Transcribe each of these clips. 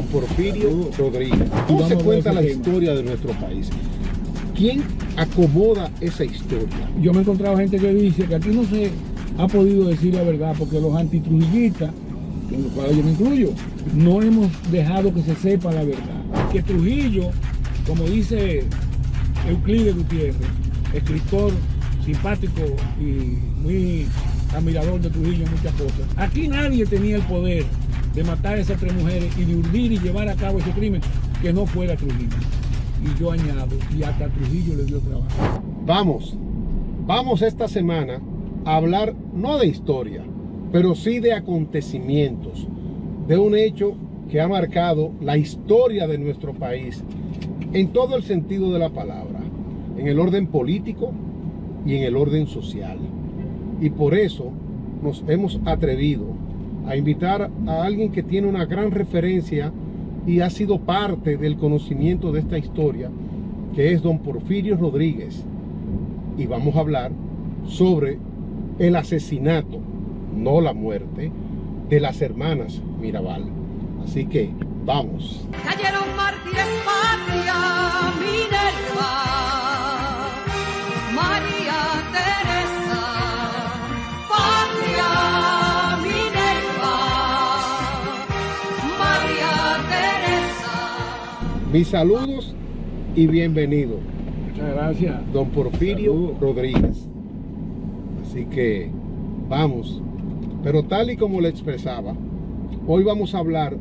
don Porfirio Rodríguez. ¿Cómo se cuenta la historia de nuestro país? ¿Quién acomoda esa historia? Yo me he encontrado gente que dice que aquí no se ha podido decir la verdad porque los antitrujillistas, en los cuales yo me incluyo, no hemos dejado que se sepa la verdad. Que Trujillo, como dice Euclides Gutiérrez, escritor simpático y muy admirador de Trujillo en muchas cosas, aquí nadie tenía el poder de matar a esas tres mujeres y de urdir y llevar a cabo ese crimen que no fuera Trujillo. Y yo añado, y hasta Trujillo le dio trabajo. Vamos esta semana a hablar no de historia, pero sí de acontecimientos, de un hecho que ha marcado la historia de nuestro país en todo el sentido de la palabra, en el orden político y en el orden social. Y por eso nos hemos atrevido a invitar a alguien que tiene una gran referencia y ha sido parte del conocimiento de esta historia, que es don Porfirio Rodríguez. Y vamos a hablar sobre el asesinato, no la muerte, de las hermanas Mirabal. Así que vamos. Cayeron mártires patria, Minerva, María Teresa, patria, Minerva, María Teresa. Mis saludos y bienvenido. Muchas gracias. Don Porfirio Saludos. Rodríguez. Así que vamos. Pero tal y como le expresaba, hoy vamos a hablar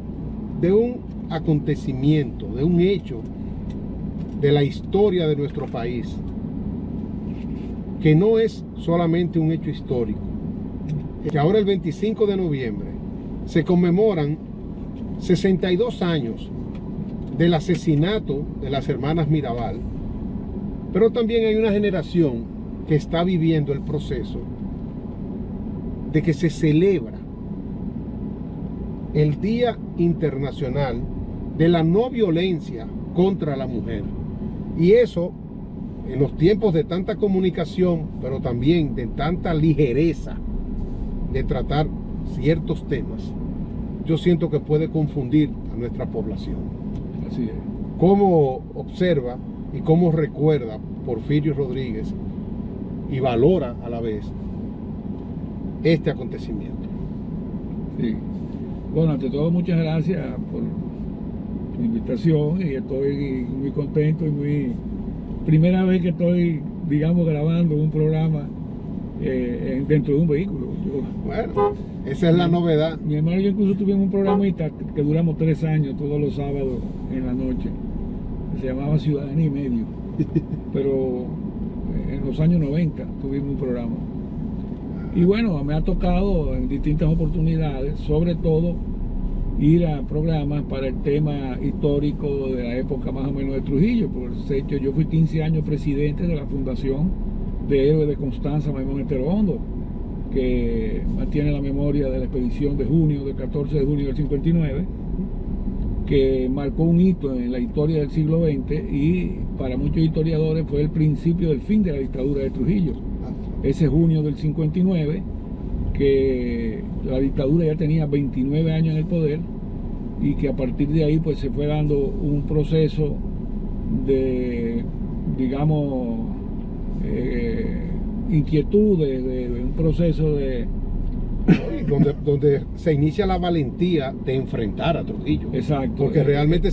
de un acontecimiento, de un hecho de la historia de nuestro país, que no es solamente un hecho histórico. Que ahora el 25 de noviembre se conmemoran 62 años del asesinato de las hermanas Mirabal, pero también hay una generación que está viviendo el proceso de que se celebra el Día Internacional de la No Violencia contra la Mujer. Y eso, en los tiempos de tanta comunicación, pero también de tanta ligereza de tratar ciertos temas, yo siento que puede confundir a nuestra población. Así es. ¿Cómo observa y cómo recuerda Porfirio Rodríguez y valora a la vez este acontecimiento? Sí. Bueno, ante todo, muchas gracias por tu invitación y estoy muy contento y muy... Primera vez que estoy, digamos, grabando un programa dentro de un vehículo. Bueno, esa es la novedad. Mi hermano y yo incluso tuvimos un programita que duramos 3 años, todos los sábados en la noche, que se llamaba Ciudadanía y Medio. Pero en los años 90 tuvimos un programa. Y bueno, me ha tocado en distintas oportunidades, sobre todo ir a programas para el tema histórico de la época más o menos de Trujillo. Por hecho, yo fui 15 años presidente de la Fundación de Héroes de Constanza Maimón Estero Hondo, que mantiene la memoria de la expedición de junio, del 14 de junio del 59, que marcó un hito en la historia del siglo XX y para muchos historiadores fue el principio del fin de la dictadura de Trujillo. Ese junio del 59, que la dictadura ya tenía 29 años en el poder y que a partir de ahí pues se fue dando un proceso de, digamos, inquietudes, de un proceso de... donde se inicia la valentía de enfrentar a Trujillo. Exacto. Porque realmente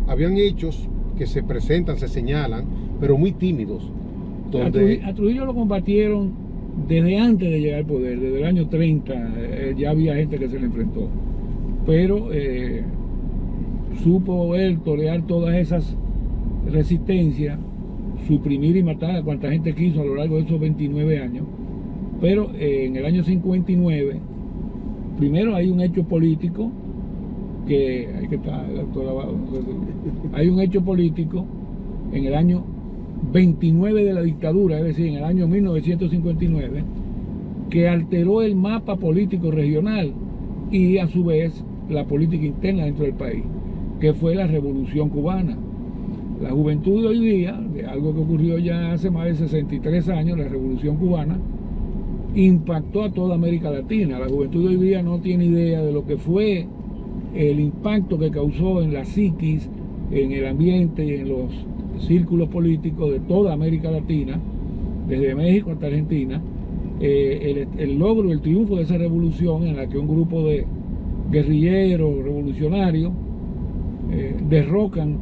habían hechos que se presentan, se señalan, pero muy tímidos. A Trujillo lo combatieron desde antes de llegar al poder, desde el año 30, ya había gente que se le enfrentó. Pero supo él tolerar todas esas resistencias, suprimir y matar a cuanta gente quiso a lo largo de esos 29 años. Pero en el año 59, primero hay un hecho político, que hay que estar el autor lavado, no sé si, hay un hecho político en el año 29 de la dictadura, es decir, en el año 1959, que alteró el mapa político regional y a su vez la política interna dentro del país, que fue la Revolución Cubana. La juventud de hoy día, de algo que ocurrió ya hace más de 63 años, la Revolución Cubana, impactó a toda América Latina. La juventud de hoy día no tiene idea de lo que fue el impacto que causó en la psiquis, en el ambiente y en los círculos políticos de toda América Latina, desde México hasta Argentina, el logro, el triunfo de esa revolución en la que un grupo de guerrilleros revolucionarios derrocan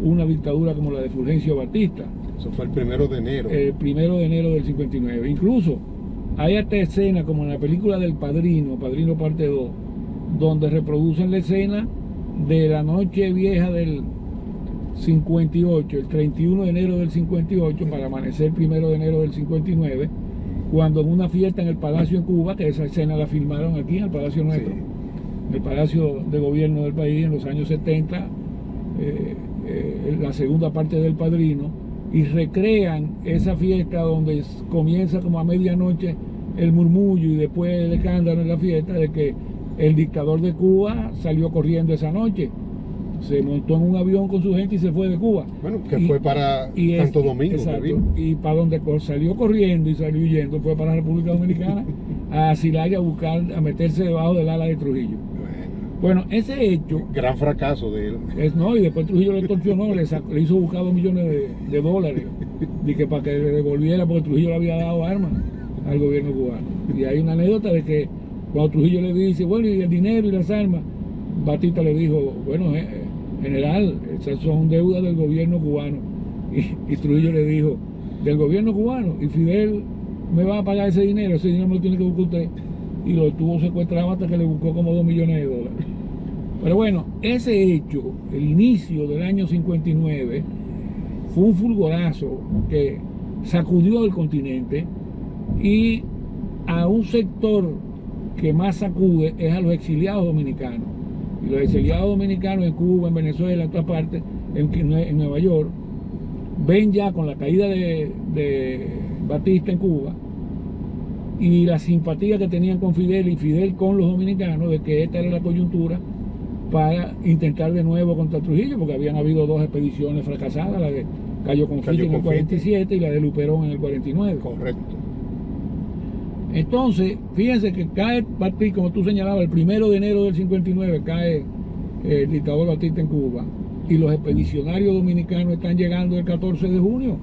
una dictadura como la de Fulgencio Batista. Eso fue el 1 de enero. El 1 de enero del 59. Incluso hay esta escena como en la película del Padrino, Padrino parte 2, donde reproducen la escena de la noche vieja del 58, el 31 de enero del 58, para amanecer 1 de enero del 59, cuando en una fiesta en el Palacio en Cuba, que esa escena la filmaron aquí en el Palacio nuestro, Sí. en el Palacio de Gobierno del país en los años 70, la segunda parte del Padrino, y recrean esa fiesta donde comienza como a medianoche el murmullo y después el escándalo en la fiesta de que el dictador de Cuba salió corriendo esa noche, se montó en un avión con su gente y se fue de Cuba. Bueno, que fue para Santo Domingo. Exacto, que vino. y para donde salió corriendo y salió huyendo fue para la República Dominicana a asilar y a buscar, a meterse debajo del ala de Trujillo. Bueno, ese hecho, Gran fracaso de él. no, y después Trujillo le torsionó, le hizo buscar $2 millones de dólares, y que para que le devolviera, porque Trujillo le había dado armas al gobierno cubano. Y hay una anécdota de que cuando Trujillo le dice, bueno, y el dinero y las armas, Batista le dijo, bueno, general, esas son deudas del gobierno cubano. Y Trujillo le dijo, del gobierno cubano, y Fidel me va a pagar ese dinero me lo tiene que buscar usted. Y lo tuvo secuestrado hasta que le buscó como $2 millones de dólares. Pero bueno, ese hecho, el inicio del año 59, fue un fulgorazo que sacudió el continente, y a un sector que más sacude es a los exiliados dominicanos. Y los exiliados dominicanos en Cuba, en Venezuela, en todas partes, en Nueva York, ven ya con la caída de Batista en Cuba y la simpatía que tenían con Fidel y Fidel con los dominicanos, de que esta era la coyuntura para intentar de nuevo contra Trujillo, porque habían habido 2 expediciones fracasadas, la de Cayo Confite en el 47 y la de Luperón en el 49. Correcto. Entonces, fíjense que cae Batista, como tú señalabas, el 1 de enero del 59 cae el dictador Batista en Cuba, y los expedicionarios dominicanos están llegando el 14 de junio,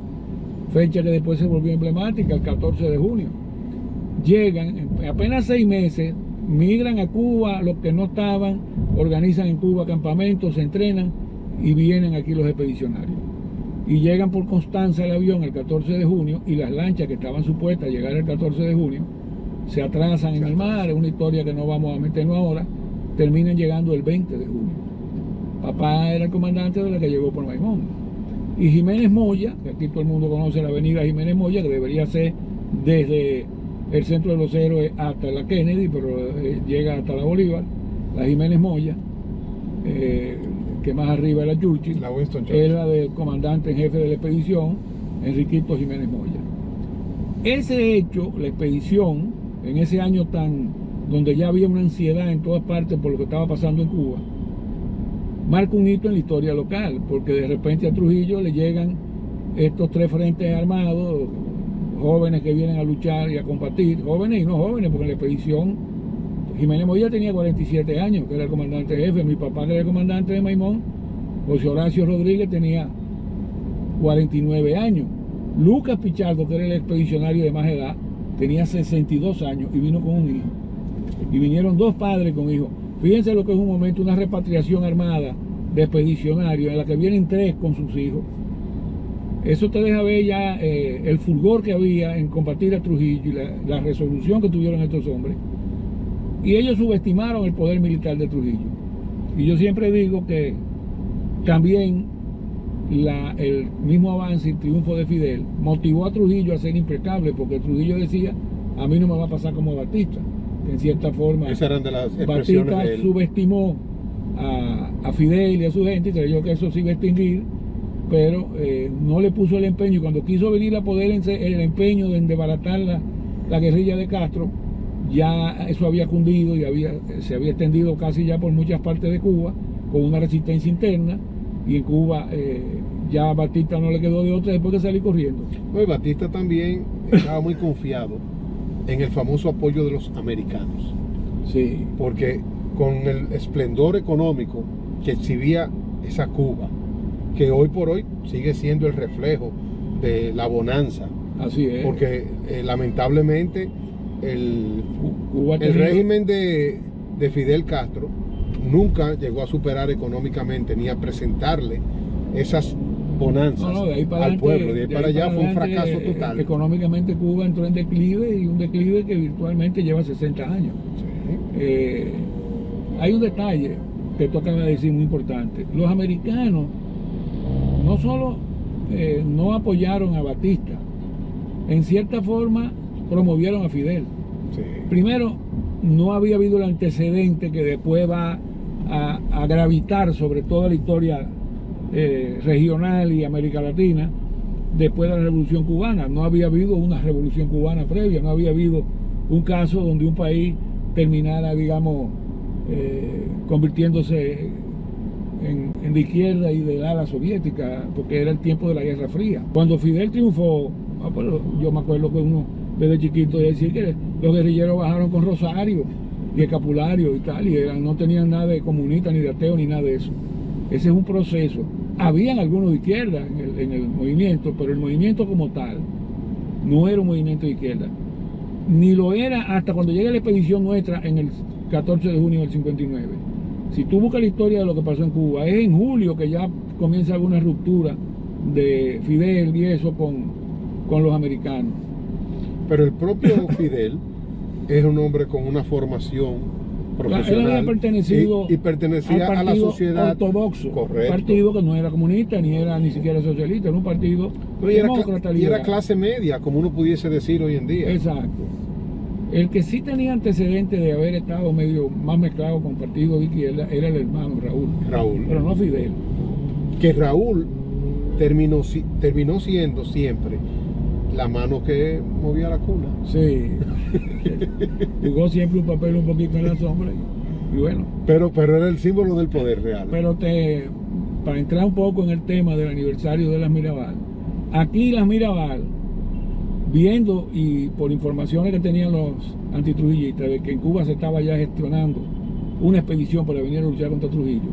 fecha que después se volvió emblemática, el 14 de junio. Llegan, en apenas 6 meses, migran a Cuba los que no estaban, organizan en Cuba campamentos, se entrenan y vienen aquí los expedicionarios. Y llegan por Constanza el avión el 14 de junio, y las lanchas que estaban supuestas a llegar el 14 de junio se atrasan en el mar, es una historia que no vamos a meternos ahora, terminan llegando el 20 de junio. Papá era el comandante de la que llegó por Maimón. Y Jiménez Moya, que aquí todo el mundo conoce la avenida Jiménez Moya, que debería ser desde el Centro de los Héroes hasta la Kennedy, pero llega hasta la Bolívar, la Jiménez Moya, que más arriba era Churchill, La Winston Churchill. era del comandante en jefe de la expedición, Enriquito Jiménez Moya. Ese hecho, la expedición, en ese año donde ya había una ansiedad en todas partes por lo que estaba pasando en Cuba, marca un hito en la historia local, porque de repente a Trujillo le llegan estos 3 frentes armados, jóvenes que vienen a luchar y a combatir, jóvenes y no jóvenes, porque en la expedición Jiménez Moya tenía 47 años, que era el comandante jefe. Mi papá, que era el comandante de Maimón, José Horacio Rodríguez, tenía 49 años. Lucas Pichardo, que era el expedicionario de más edad, tenía 62 años y vino con un hijo. Y vinieron 2 padres con hijos. Fíjense lo que es un momento, una repatriación armada de expedicionarios en la que vienen 3 con sus hijos. Eso te deja ver ya el fulgor que había en combatir a Trujillo y la resolución que tuvieron estos hombres. Y ellos subestimaron el poder militar de Trujillo. Y yo siempre digo que también el mismo avance y triunfo de Fidel motivó a Trujillo a ser impecable, porque Trujillo decía, a mí no me va a pasar como Batista, que en cierta forma Esas eran de las expresiones Batista de él. subestimó a Fidel y a su gente y creyó que eso se iba a extinguir, pero no le puso el empeño, y cuando quiso venir a poder el empeño de desbaratar la guerrilla de Castro, ya eso había cundido y se había extendido casi ya por muchas partes de Cuba, con una resistencia interna, y en Cuba ya a Batista no le quedó de otra después de salir corriendo. No, y Batista también estaba muy confiado en el famoso apoyo de los americanos, Sí. porque con el esplendor económico que exhibía esa Cuba, que hoy por hoy sigue siendo el reflejo de la bonanza. Así es. Porque lamentablemente el Cuba ha tenido- régimen de Fidel Castro nunca llegó a superar económicamente ni a presentarle esas bonanzas No, de ahí para al adelante, pueblo. De ahí para allá fue un adelante, fracaso total. Económicamente Cuba entró en declive, y un declive que virtualmente lleva 60 años. Sí. Hay un detalle que tú acabas de decir muy importante. Los americanos no solo no apoyaron a Batista, en cierta forma promovieron a Fidel. Sí. Primero, no había habido el antecedente que después va a gravitar sobre toda la historia regional y América Latina después de la Revolución Cubana. No había habido una Revolución Cubana previa, no había habido un caso donde un país terminara, digamos, convirtiéndose en de izquierda y del ala soviética, porque era el tiempo de la Guerra Fría. Cuando Fidel triunfó, pues, yo me acuerdo que uno desde chiquito decía que los guerrilleros bajaron con rosario y escapulario y tal, y no tenían nada de comunista, ni de ateo, ni nada de eso. Ese es un proceso. Habían algunos de izquierda en el movimiento, pero el movimiento como tal no era un movimiento de izquierda. Ni lo era hasta cuando llega la expedición nuestra en el 14 de junio del 59. Si tú buscas la historia de lo que pasó en Cuba, es en julio que ya comienza alguna ruptura de Fidel y eso con los americanos. Pero el propio Fidel es un hombre con una formación profesional. Él había pertenecido y pertenecía al a la partido sociedad ortodoxo, correcto. un partido que no era comunista ni era ni siquiera socialista, era un partido No, y era, demócrata y era liberal. clase media, como uno pudiese decir hoy en día. Exacto. El que sí tenía antecedentes de haber estado medio más mezclado con partidos de izquierda era el hermano Raúl, pero no Fidel. Que Raúl terminó siendo siempre la mano que movía la cuna. Sí. Jugó siempre un papel un poquito en la sombra y bueno. Pero era el símbolo del poder real. Pero para entrar un poco en el tema del aniversario de las Mirabal, aquí las Mirabal, viendo y por informaciones que tenían los antitrujillistas de que en Cuba se estaba ya gestionando una expedición para venir a luchar contra Trujillo,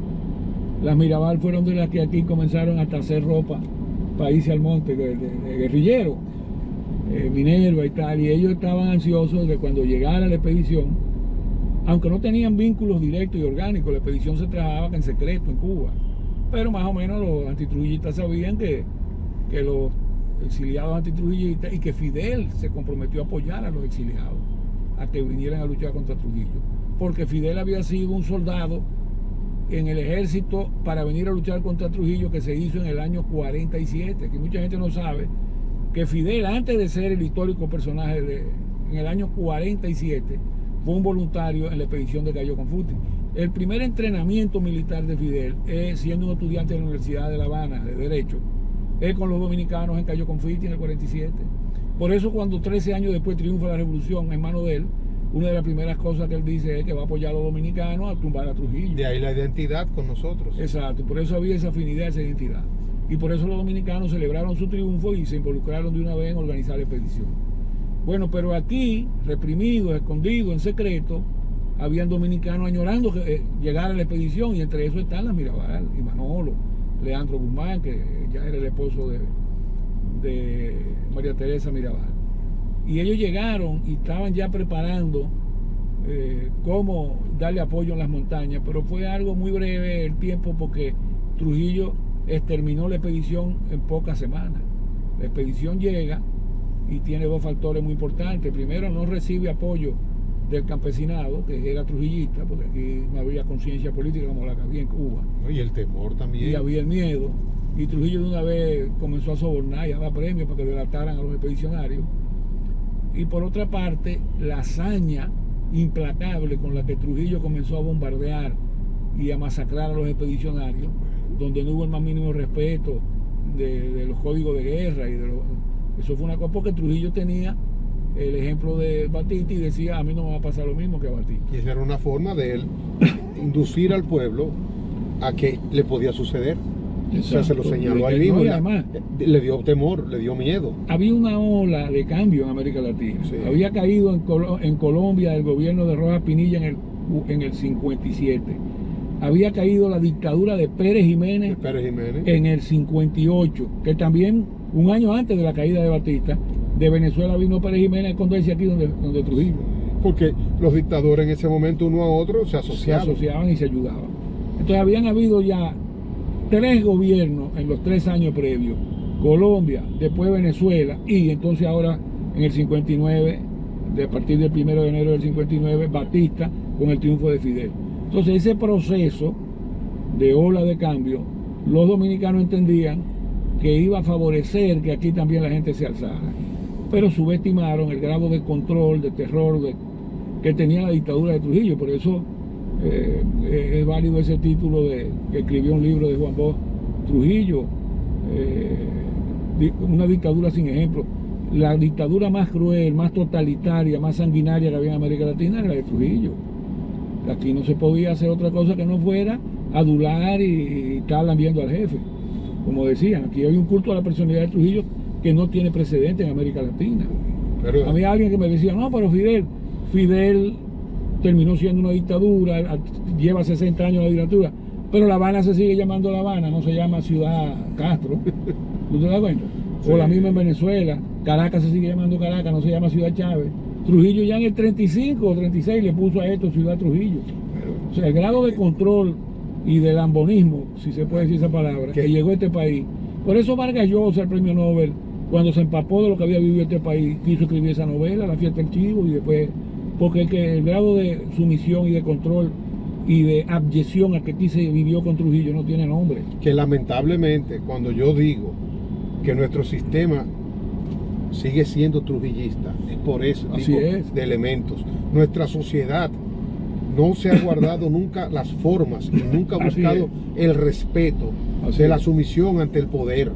las Mirabal fueron de las que aquí comenzaron hasta hacer ropa para irse al monte de guerrillero, Minerva y tal, y ellos estaban ansiosos de cuando llegara la expedición, aunque no tenían vínculos directos y orgánicos. La expedición se trabajaba en secreto en Cuba, pero más o menos los antitrujillistas sabían que los exiliados antitrujillistas, y que Fidel se comprometió a apoyar a los exiliados a que vinieran a luchar contra Trujillo, porque Fidel había sido un soldado en el ejército para venir a luchar contra Trujillo, que se hizo en el año 47, que mucha gente no sabe que Fidel, antes de ser el histórico personaje en el año 47, fue un voluntario en la expedición de Cayo Confuti. El primer entrenamiento militar de Fidel, siendo un estudiante de la Universidad de La Habana de Derecho, es con los dominicanos en Cayo Confuti en el 47. Por eso cuando 13 años después triunfa la revolución en mano de él, una de las primeras cosas que él dice es que va a apoyar a los dominicanos a tumbar a Trujillo. De ahí la identidad con nosotros. Exacto, por eso había esa afinidad, esa identidad. Y por eso los dominicanos celebraron su triunfo y se involucraron de una vez en organizar la expedición. Bueno, pero aquí, reprimidos, escondidos, en secreto, habían dominicanos añorando que llegara la expedición, y entre eso están las Mirabal y Manolo, Leandro Guzmán, que ya era el esposo de María Teresa Mirabal. Y ellos llegaron y estaban ya preparando cómo darle apoyo en las montañas, pero fue algo muy breve el tiempo, porque Trujillo exterminó la expedición en pocas semanas. La expedición llega y tiene dos factores muy importantes. Primero, no recibe apoyo del campesinado, que era trujillista, porque aquí no había conciencia política como la que había en Cuba. Y el temor también. Y había el miedo. Y Trujillo de una vez comenzó a sobornar y a dar premios para que delataran a los expedicionarios. Y por otra parte, la hazaña implacable con la que Trujillo comenzó a bombardear y a masacrar a los expedicionarios, donde no hubo el más mínimo respeto de los códigos de guerra eso fue una cosa, porque Trujillo tenía el ejemplo de Batista y decía: a mí no me va a pasar lo mismo que a Batista. Y esa era una forma de él inducir al pueblo a que le podía suceder. Exacto. O sea, se lo señaló ahí mismo. No, y además, le dio temor, le dio miedo. había una ola de cambio en América Latina. Sí. Había caído en Colombia el gobierno de Rojas Pinilla en el en el 57. Había caído la dictadura de Pérez Jiménez, en el 58, que también un año antes de la caída de Batista, de Venezuela vino Pérez Jiménez a esconderse aquí donde Trujillo. Porque los dictadores en ese momento uno a otro se asociaban y se ayudaban. Entonces habían habido ya 3 gobiernos en los 3 años previos: Colombia, después Venezuela, y entonces ahora en el 59, a partir del 1 de enero del 59, Batista, con el triunfo de Fidel. Entonces ese proceso de ola de cambio, los dominicanos entendían que iba a favorecer que aquí también la gente se alzara, pero subestimaron el grado de control, de terror que tenía la dictadura de Trujillo. Por eso es válido ese título que escribió un libro de Juan Bosch, Trujillo, una dictadura sin ejemplo. La dictadura más cruel, más totalitaria, más sanguinaria que había en América Latina era la de Trujillo. Aquí no se podía hacer otra cosa que no fuera adular y estar lambiendo al jefe. Como decían, aquí hay un culto a la personalidad de Trujillo que no tiene precedente en América Latina. Pero a mí alguien que me decía, no, pero Fidel terminó siendo una dictadura, lleva 60 años la dictadura, pero La Habana se sigue llamando La Habana, no se llama Ciudad Castro. ¿Tú te das cuenta? Sí. O la misma en Venezuela, Caracas se sigue llamando Caracas, no se llama Ciudad Chávez. Trujillo ya en el 35 o 36 le puso a esto Ciudad Trujillo. O sea, el grado de control y de lambonismo, si se puede decir esa palabra, que llegó a este país. Por eso Vargas Llosa, el premio Nobel, cuando se empapó de lo que había vivido este país, quiso escribir esa novela, La fiesta del chivo, y después, porque el grado de sumisión y de control y de abyección a que aquí se vivió con Trujillo no tiene nombre. Que lamentablemente, cuando yo digo que nuestro sistema sigue siendo trujillista, es por ese tipo de elementos. Nuestra sociedad no se ha guardado nunca las formas y nunca ha buscado el respeto de la sumisión ante el poder.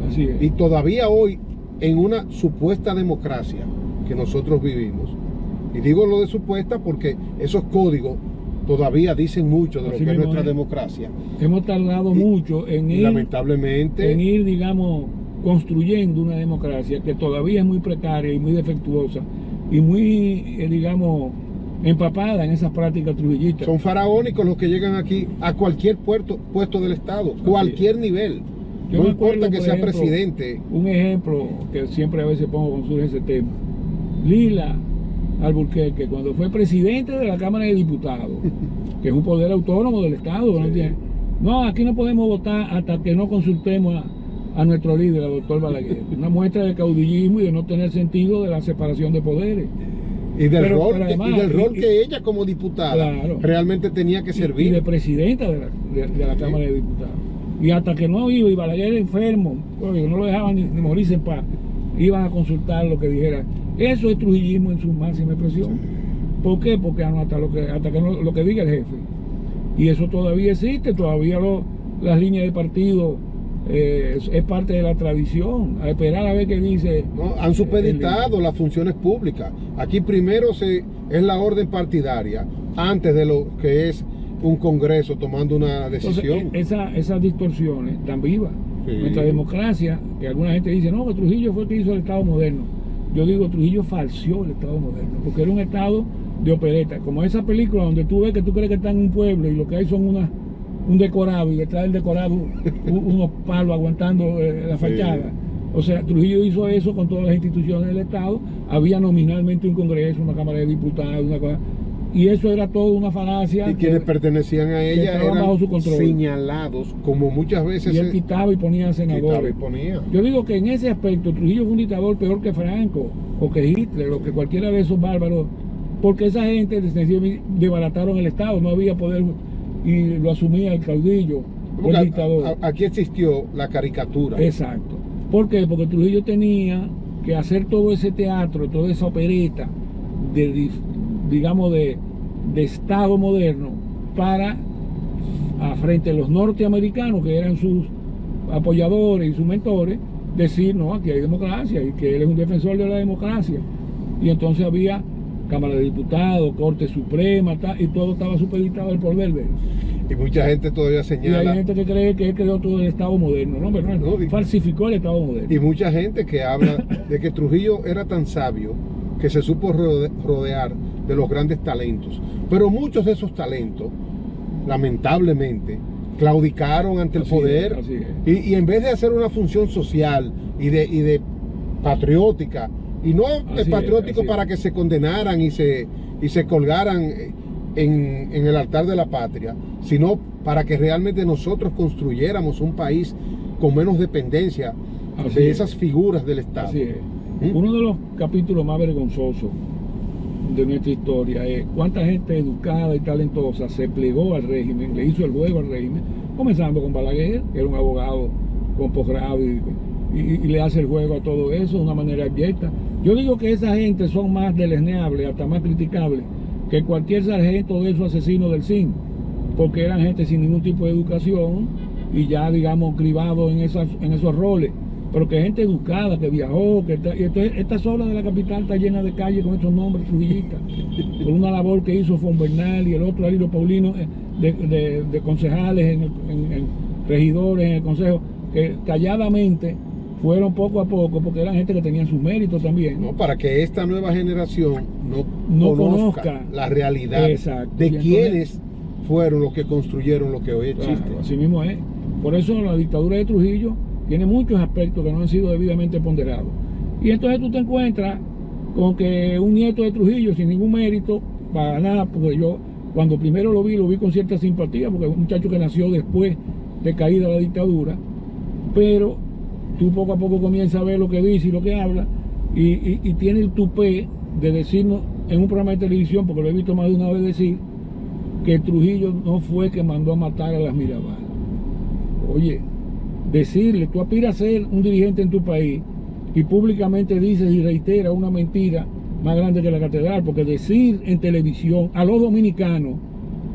Así es. Y todavía hoy, en una supuesta democracia que nosotros vivimos, y digo lo de supuesta porque esos códigos todavía dicen mucho de lo que es nuestra democracia. Hemos tardado mucho en ir, lamentablemente, digamos, construyendo una democracia que todavía es muy precaria y muy defectuosa y muy, digamos, empapada en esas prácticas trujillistas. Son faraónicos los que llegan aquí a cualquier puesto del Estado, cualquier nivel. No importa que sea presidente. Un ejemplo que siempre a veces pongo cuando surge ese tema: Lila Alburquerque, cuando fue presidente de la Cámara de Diputados, que es un poder autónomo del Estado, no, aquí no podemos votar hasta que no consultemos a nuestro líder, al doctor Balaguer. Una muestra de caudillismo y de no tener sentido de la separación de poderes. Y del rol que ella como diputada realmente tenía que servir. Y de presidenta de la Cámara de Diputados. Y hasta que no iba, y Balaguer enfermo, no lo dejaban ni morirse en paz, iban a consultar lo que dijera. Eso es trujillismo en su máxima expresión. ¿Por qué? Porque hasta lo que diga el jefe. Y eso todavía existe, todavía las líneas de partido es parte de la tradición. A esperar a ver qué dice. No, han supeditado las funciones públicas. Aquí primero es la orden partidaria, antes de lo que es un congreso tomando una decisión. Entonces, esas distorsiones tan vivas. Sí. Nuestra democracia, que alguna gente dice, no, que Trujillo fue el que hizo el Estado moderno. Yo digo, Trujillo falseó el Estado moderno, porque era un Estado de opereta, como esa película donde tú ves que tú crees que está en un pueblo y lo que hay son un decorado, y detrás del decorado unos palos aguantando la fachada. Sí. O sea, Trujillo hizo eso con todas las instituciones del Estado. Había nominalmente un Congreso, una Cámara de Diputados, una cosa, y eso era todo una falacia. Y quienes pertenecían a ella eran bajo su control, señalados, como muchas veces. Y él quitaba y ponía senadores. Yo digo que en ese aspecto Trujillo fue un dictador peor que Franco, o que Hitler, o que cualquiera de esos bárbaros, porque esa gente desbarataron el Estado, no había poder, y lo asumía el caudillo, el dictador. Aquí existió la caricatura. Exacto. ¿Por qué? Porque Trujillo tenía que hacer todo ese teatro, toda esa opereta digamos de Estado moderno para, frente a los norteamericanos, que eran sus apoyadores y sus mentores, decir, no, aquí hay democracia y que él es un defensor de la democracia. Y entonces había Cámara de Diputados, Corte Suprema, y todo estaba supeditado al poder de él. Y mucha gente todavía señala. Y hay gente que cree que él creó todo el Estado moderno, ¿no? ¿Verdad? No, falsificó el Estado moderno. Y mucha gente que habla de que Trujillo era tan sabio que se supo rodear de los grandes talentos. Pero muchos de esos talentos, lamentablemente, claudicaron ante el Así poder, es, así es. y en vez de hacer una función social y de patriótica, y no Así es, patriótico así para es. que se condenaran y se colgaran en el altar de la patria, sino para que realmente nosotros construyéramos un país con menos dependencia Así de es. esas figuras del Estado. Así es. ¿Mm? Uno de los capítulos más vergonzosos de nuestra historia es cuánta gente educada y talentosa se plegó al régimen, le hizo el juego al régimen, comenzando con Balaguer, que era un abogado con posgrado y le hace el juego a todo eso de una manera abyecta. Yo digo que esa gente son más deleznables, hasta más criticables que cualquier sargento de esos asesinos del CIN, porque eran gente sin ningún tipo de educación y ya, digamos, cribados en esos roles, pero que gente educada, que viajó, y entonces esta zona de la capital está llena de calles con esos nombres trujillistas, por una labor que hizo Fonbernal y el otro Alilo Paulino, de concejales, en regidores en el consejo, que calladamente fueron poco a poco, porque eran gente que tenían sus méritos también. ¿No? Para que esta nueva generación No conozca conozca la realidad Exacto. de Y entonces, quiénes fueron los que construyeron lo que hoy existe. claro, así mismo es. Por eso la dictadura de Trujillo tiene muchos aspectos que no han sido debidamente ponderados. Y entonces tú te encuentras con que un nieto de Trujillo sin ningún mérito, para nada, porque yo cuando primero lo vi con cierta simpatía, porque es un muchacho que nació después de caída la dictadura, pero tú poco a poco comienzas a ver lo que dice y lo que habla, y tiene el tupé de decirnos en un programa de televisión, porque lo he visto más de una vez decir, que Trujillo no fue que mandó a matar a las Mirabal. Oye, decirle, tú aspiras a ser un dirigente en tu país y públicamente dices y reiteras una mentira más grande que la catedral, porque decir en televisión a los dominicanos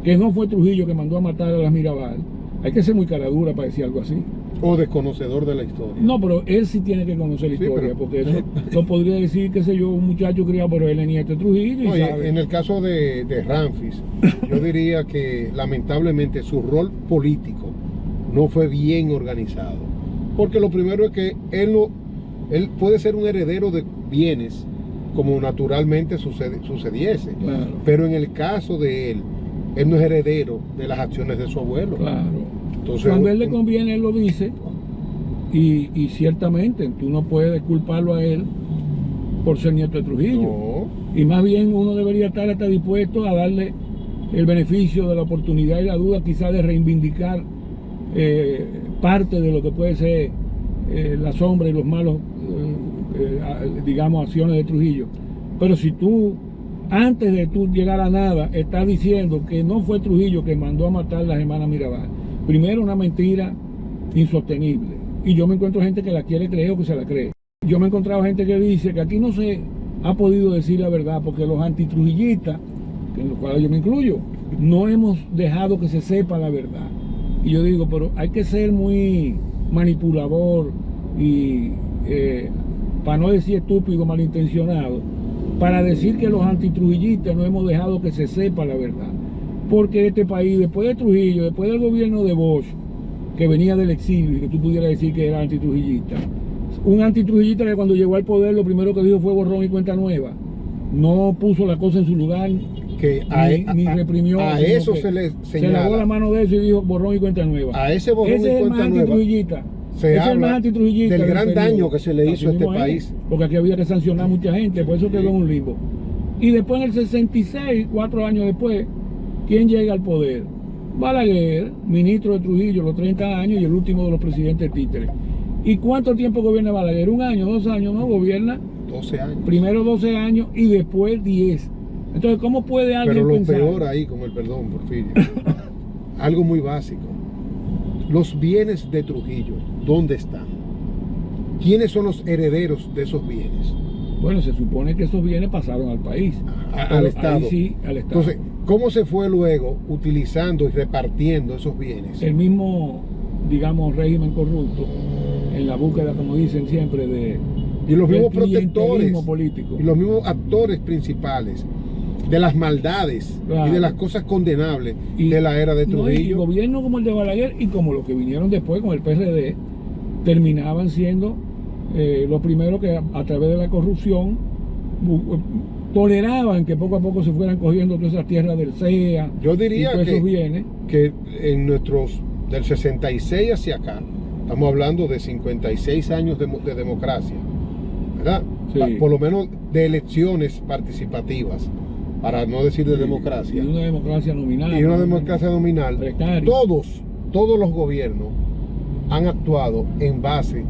que no fue Trujillo que mandó a matar a las Mirabal, hay que ser muy caradura para decir algo así. O desconocedor de la historia. No, pero él sí tiene que conocer la Sí, historia, pero- porque eso lo podría decir, qué sé yo, un muchacho criado por él, nieto de Trujillo, y No, y sabe. en el caso de Ramfis, yo diría que lamentablemente su rol político no fue bien organizado. Porque lo primero es que él puede ser un heredero de bienes, como naturalmente sucediese. Claro. Pero en el caso de él no es heredero de las acciones de su abuelo. Claro. Entonces, Cuando a él le conviene, él lo dice, y ciertamente tú no puedes culparlo a él por ser nieto de Trujillo. No. Y más bien uno debería estar hasta dispuesto a darle el beneficio de la oportunidad y la duda quizás de reivindicar parte de lo que puede ser la sombra y los malos, digamos, acciones de Trujillo. Pero si tú, antes de tú llegar a nada, estás diciendo que no fue Trujillo que mandó a matar a las hermanas Mirabal, primero una mentira insostenible. Y yo me encuentro gente que la quiere creer o que se la cree. Yo me he encontrado gente que dice que aquí no se ha podido decir la verdad porque los antitrujillistas, en los cuales yo me incluyo, no hemos dejado que se sepa la verdad. Y yo digo, pero hay que ser muy manipulador y, para no decir estúpido, malintencionado, para decir que los antitrujillistas no hemos dejado que se sepa la verdad. Porque este país, después de Trujillo, después del gobierno de Bosch, que venía del exilio y que tú pudieras decir que era antitrujillista, un antitrujillista que cuando llegó al poder lo primero que dijo fue borrón y cuenta nueva, no puso la cosa en su lugar, Que ni reprimió, a sino eso que se le se lavó la señala. mano de eso y dijo borrón y cuenta nueva. A ese borrón Ese y es el cuenta más nueva antitrujillista. se Ese es el habla más antitrujillista del gran periodo. daño que se le hizo a Así este mismo es, país. porque aquí había que sancionar a mucha gente, por eso quedó en un limbo. Y después en el 66, 4 años después, ¿quién llega al poder? Balaguer, ministro de Trujillo, los 30 años y el último de los presidentes títeres. ¿Y cuánto tiempo gobierna Balaguer? 1 año, 2 años, ¿no? Gobierna 12 años. primero 12 años y después 10. Entonces, ¿cómo puede alguien Pero lo pensar? peor ahí, con el perdón, Porfirio, algo muy básico. Los bienes de Trujillo, ¿dónde están? ¿Quiénes son los herederos de esos bienes? Bueno, se supone que esos bienes pasaron al país. Al Ahí Estado. sí, al Estado. Entonces, ¿cómo se fue luego utilizando y repartiendo esos bienes? El mismo, digamos, régimen corrupto, en la búsqueda, como dicen siempre, Y los mismos del protectores clientelismo político. y los mismos actores principales de las maldades Claro. y de las cosas condenables Y- de la era de No, y Trujillo. gobiernos como el de Balaguer y como los que vinieron después con el PRD, terminaban siendo los primeros que a través de la corrupción toleraban que poco a poco se fueran cogiendo todas esas tierras del CEA. Yo diría y todos esos bienes. que en nuestros, del 66 hacia acá, estamos hablando de 56 años de democracia, ¿verdad? Sí. Por lo menos de elecciones participativas, para no decir de Y democracia. una democracia nominal. Y una democracia nominal. Precaria. Todos los gobiernos han actuado en base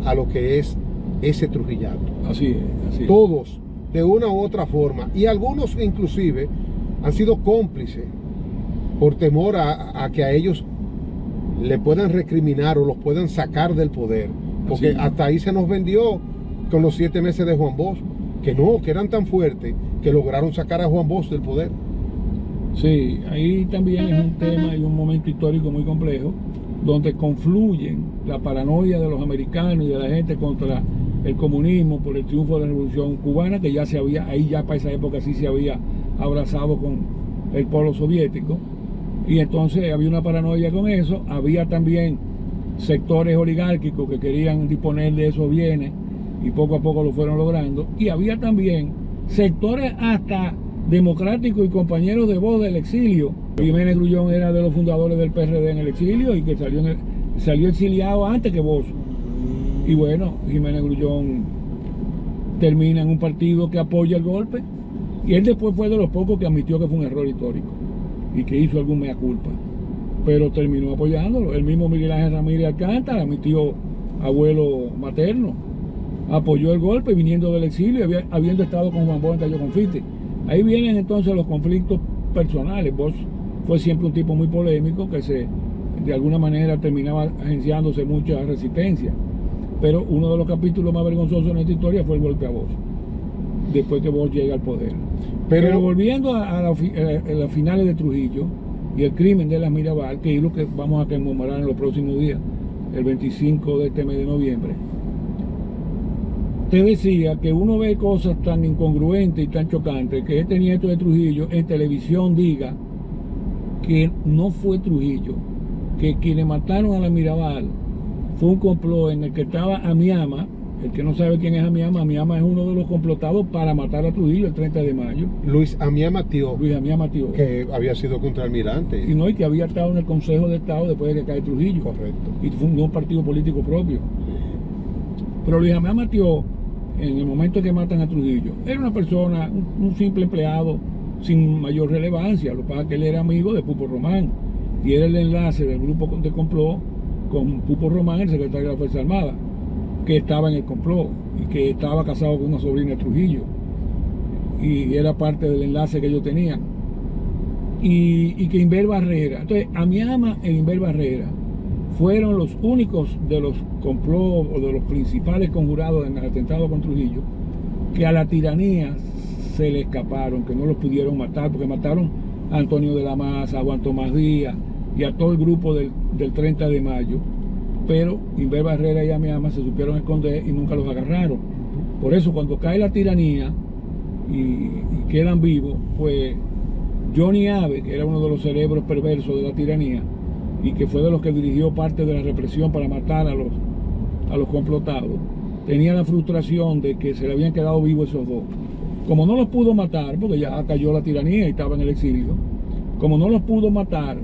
a lo que es ese trujillato. Así es, así es. Todos, de una u otra forma. Y algunos inclusive han sido cómplices por temor a que a ellos le puedan recriminar o los puedan sacar del poder. Porque Así es. hasta ahí se nos vendió con los 7 meses de Juan Bosch, que no, que eran tan fuertes que lograron sacar a Juan Bosch del poder. Sí, ahí también es un tema y un momento histórico muy complejo, donde confluyen la paranoia de los americanos y de la gente contra el comunismo por el triunfo de la Revolución Cubana, que ya se había, ahí ya para esa época sí se había abrazado con el polo soviético, y entonces había una paranoia con eso. Había también sectores oligárquicos que querían disponer de esos bienes y poco a poco lo fueron logrando, y había también sectores hasta democráticos y compañeros de voz del exilio. Jiménez Grullón era de los fundadores del PRD en el exilio y que salió exiliado antes que Bosch. Y bueno, Jiménez Grullón termina en un partido que apoya el golpe, y él después fue de los pocos que admitió que fue un error histórico y que hizo algún mea culpa, pero terminó apoyándolo. El mismo Miguel Ángel Ramírez Alcántara, mi tío abuelo materno, apoyó el golpe viniendo del exilio, habiendo estado con Juan Bosch en Cayo Confite. Ahí vienen entonces los conflictos personales. Bosch fue siempre un tipo muy polémico que de alguna manera terminaba agenciándose mucha resistencia, pero uno de los capítulos más vergonzosos en esta historia fue el golpe a Bosch, después que Bosch llega al poder. Pero volviendo a las finales de Trujillo y el crimen de las Mirabal, que es lo que vamos a conmemorar en los próximos días, el 25 de este mes de noviembre, te decía que uno ve cosas tan incongruentes y tan chocantes, que este nieto de Trujillo en televisión diga que no fue Trujillo, que quienes mataron a la Mirabal fue un complot en el que estaba Amiama. El que no sabe quién es Amiama es uno de los complotados para matar a Trujillo el 30 de mayo. Luis Amiama Tío, que había sido contraalmirante. Y no, y que había estado en el Consejo de Estado después de que cae Trujillo. Correcto. Y fundó un partido político propio. Pero Luis Amiama Tío, en el momento en que matan a Trujillo, era una persona, un simple empleado sin mayor relevancia. Lo que pasa es que él era amigo de Pupo Román y era el enlace del grupo de complot con Pupo Román, el secretario de la Fuerza Armada, que estaba en el complot y que estaba casado con una sobrina de Trujillo, y era parte del enlace que ellos tenían. Y que Inver Barrera, entonces Amiama e Inver Barrera fueron los únicos de los complots o de los principales conjurados en el atentado con Trujillo que a la tiranía se le escaparon, que no los pudieron matar, porque mataron a Antonio de la Maza, a Juan Tomás Díaz y a todo el grupo del 30 de mayo. Pero Inver Barrera y Amiama se supieron esconder y nunca los agarraron. Por eso cuando cae la tiranía y quedan vivos, pues Johnny Abe, que era uno de los cerebros perversos de la tiranía y que fue de los que dirigió parte de la represión para matar a los complotados, tenía la frustración de que se le habían quedado vivos esos dos. Como no los pudo matar, porque ya cayó la tiranía y estaba en el exilio, como no los pudo matar,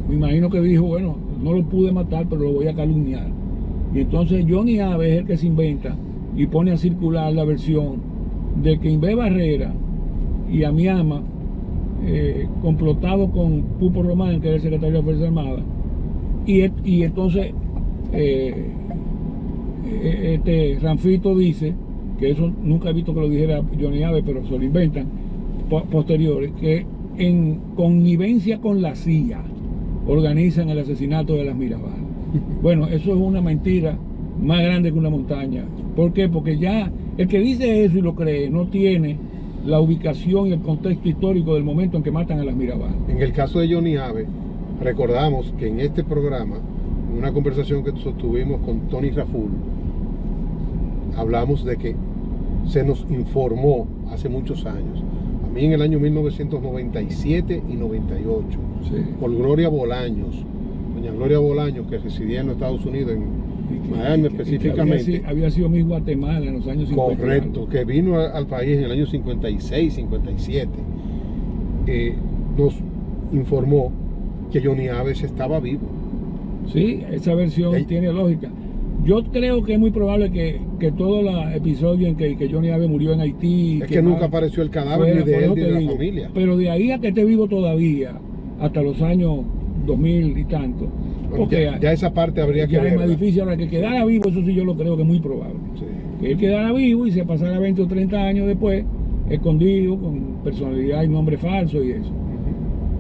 me imagino que dijo, bueno, no lo pude matar, pero lo voy a calumniar. Y entonces Johnny Abe es el que se inventa y pone a circular la versión de que Inver Barrera y Amiama, complotado con Pupo Román, que era el secretario de la Fuerza Armada, y entonces Ranfito dice, que eso nunca he visto que lo dijera Johnny Abe, pero se lo inventan posteriores, que en connivencia con la CIA organizan el asesinato de las Mirabal. Bueno, eso es una mentira más grande que una montaña. ¿Por qué? Porque ya el que dice eso y lo cree no tiene la ubicación y el contexto histórico del momento en que matan a las Mirabal. En el caso de Johnny Abe, recordamos que en este programa, en una conversación que sostuvimos con Tony Raful, hablamos de que se nos informó hace muchos años, a mí en el año 1997 y 98, Sí. por Gloria Bolaños, doña Gloria Bolaños, que residía en los Estados Unidos, Miami específicamente. Había sido Miss Guatemala en los años 50. Correcto, que vino al país en el año 56, 57. Nos informó que Johnny Aves estaba vivo. Sí, esa versión tiene lógica. Yo creo que es muy probable que todo el episodio en que Johnny Aves murió en Haití... Es que nunca apareció el cadáver ni de él ni de la familia. Pero de ahí a que esté vivo todavía, hasta los años 2000 y tanto, porque ya esa parte habría que ver. Ya es más difícil. Ahora, que quedara vivo, eso sí yo lo creo que es muy probable. Sí. Que él quedara vivo y se pasara 20 o 30 años después, escondido, con personalidad y nombre falso y eso.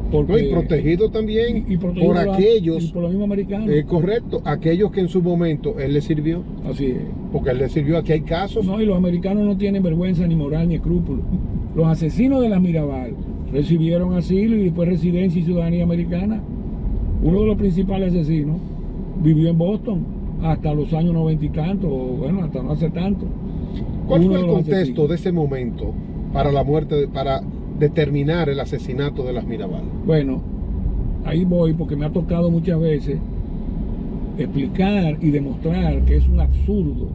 Porque, no, y protegido también protegido por aquellos, y por los mismos americanos. Correcto, aquellos que en su momento él le sirvió. Así es. Porque él le sirvió. Aquí hay casos. No, y los americanos no tienen vergüenza, ni moral, ni escrúpulos. Los asesinos de las Mirabal recibieron asilo y después residencia y ciudadanía americana. Uno de los principales asesinos vivió en Boston hasta los años 90 y tanto, o bueno, hasta no hace tanto. ¿Cuál fue el contexto de ese momento para la muerte, para determinar el asesinato de las Mirabal? Bueno, ahí voy, porque me ha tocado muchas veces explicar y demostrar que es un absurdo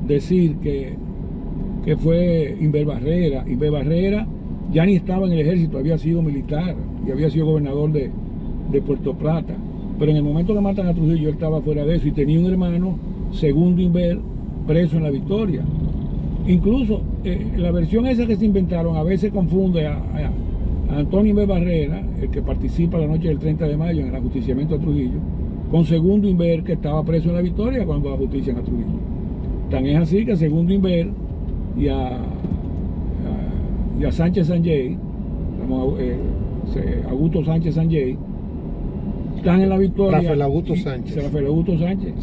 decir que fue Inver Barrera. Inver Barrera ya ni estaba en el ejército, había sido militar y había sido gobernador de Puerto Plata. Pero en el momento que matan a Trujillo, él estaba fuera de eso y tenía un hermano, segundo Inver, preso en La Victoria. Incluso la versión esa que se inventaron a veces confunde a Antonio Inver Barrera, el que participa la noche del 30 de mayo en el ajusticiamiento a Trujillo, con segundo Inver, que estaba preso en La Victoria cuando ajustician a Trujillo. Tan es así que segundo Inver y a Sánchez Sanjay, Augusto Sánchez Sanjay, están en La Victoria. Rafael Augusto Sánchez. Rafael Augusto Sánchez.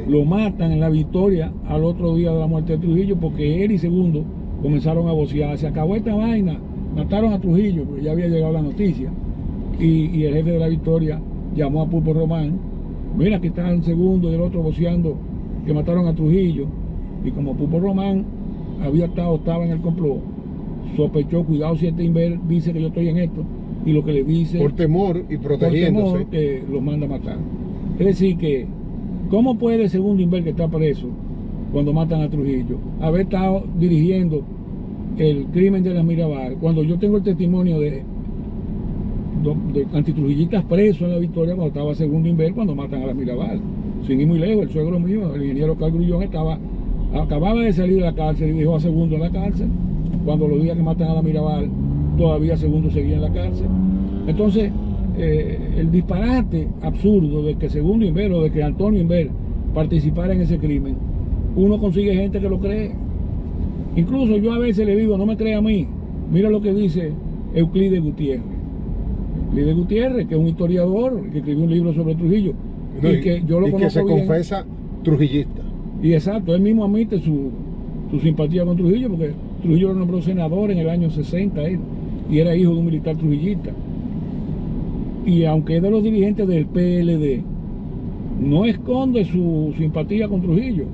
Lo matan en La Victoria al otro día de la muerte de Trujillo, porque él y segundo comenzaron a vocear: se acabó esta vaina, mataron a Trujillo, porque ya había llegado la noticia. Y el jefe de La Victoria llamó a Pulpo Román: mira, aquí está el segundo y el otro voceando que mataron a Trujillo. Y como Pulpo Román estaba en el complot, sospechó: cuidado si este Inver dice que yo estoy en esto. Y lo que le dice, por temor y protegiéndose, por temor, que los manda a matar. Es decir que, ¿cómo puede segundo Inver, que está preso cuando matan a Trujillo, haber estado dirigiendo el crimen de las Mirabal, cuando yo tengo el testimonio de antitrujillistas presos en La Victoria cuando estaba segundo Inver, cuando matan a las Mirabal? Sin ir muy lejos, el suegro mío, el ingeniero Carl Grullón, acababa de salir de la cárcel y dejó a segundo en la cárcel. Cuando los días que matan a la Mirabal, todavía segundo seguía en la cárcel. Entonces, el disparate absurdo de que segundo Inver o de que Antonio Inver participara en ese crimen, uno consigue gente que lo cree. Incluso yo a veces le digo: no me crea a mí, mira lo que dice Euclides Gutiérrez. Euclides Gutiérrez, que es un historiador, que escribió un libro sobre Trujillo, no, y que yo lo conozco que se bien. confesa trujillista. Y exacto, él mismo admite su simpatía con Trujillo, porque Trujillo lo nombró senador en el año 60 y era hijo de un militar trujillista. Y aunque es de los dirigentes del PLD, no esconde su simpatía con Trujillo.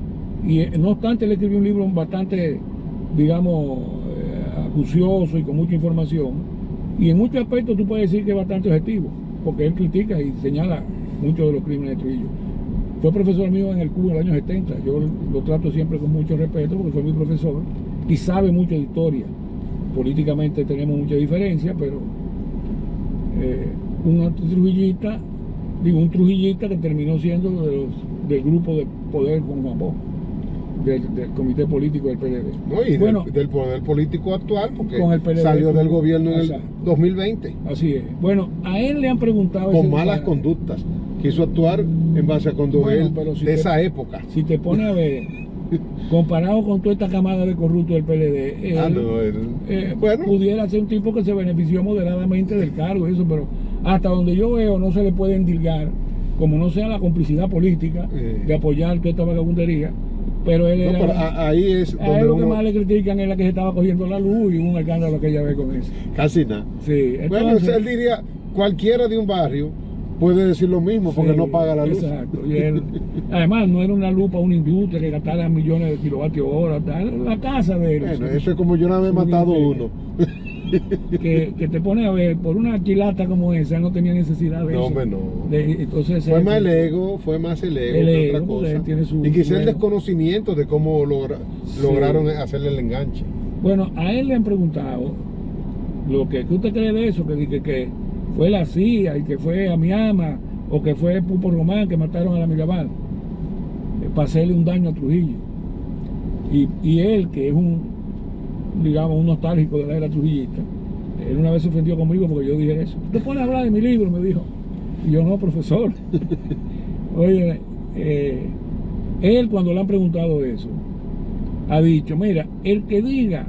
Y no obstante, él escribió un libro bastante, digamos, acucioso y con mucha información. Y en muchos aspectos tú puedes decir que es bastante objetivo, porque él critica y señala muchos de los crímenes de Trujillo. Fue profesor mío en el CUB en el año 70. Yo lo trato siempre con mucho respeto porque fue mi profesor y sabe mucho de historia. Políticamente tenemos mucha diferencia, pero un antitrujillista, un trujillista que terminó siendo del grupo de poder con Juan Bosch, del comité político del PLD. No, y bueno, del poder político actual, porque con el PLD, salió del gobierno en el 2020. Así es. Bueno, a él le han preguntado... Con malas conductas. Quiso actuar en base a cuando él, de esa época. Si te pones a ver, comparado con toda esta camada de corruptos del PLD, bueno, pudiera ser un tipo que se benefició moderadamente del cargo, eso, pero hasta donde yo veo no se le puede endilgar, como no sea la complicidad política de apoyar toda esta vagabundería. Pero él era... pero ahí es donde a él lo que más le critican es la que se estaba cogiendo la luz y hubo un escándalo aquella vez con eso. Casi nada. Sí, entonces, bueno, él diría, cualquiera de un barrio puede decir lo mismo porque no paga la luz. Exacto. Y él, además, no era una luz para una industria que gastara millones de kilovatios hora, la casa de él. Bueno, eso es como yo una vez he matado uno. que te pone a ver, por una chilata como esa, no tenía necesidad de No, eso. hombre, no. Entonces, Fue más el ego, fue más el ego que otra porque cosa. tiene su- Y quizá el su ego. desconocimiento de cómo Sí. lograron hacerle el enganche. Bueno, a él le han preguntado ¿qué usted cree de eso? Que fue la CIA y que fue a Miama o que fue Pupo Román que mataron a la Mirabal para hacerle un daño a Trujillo. Y él, que es digamos, un nostálgico de la era trujillista, él una vez se ofendió conmigo porque yo dije eso. ¿Te pones a hablar de mi libro? Me dijo. Y yo, no, profesor. Oye, él cuando le han preguntado eso, ha dicho, mira, el que diga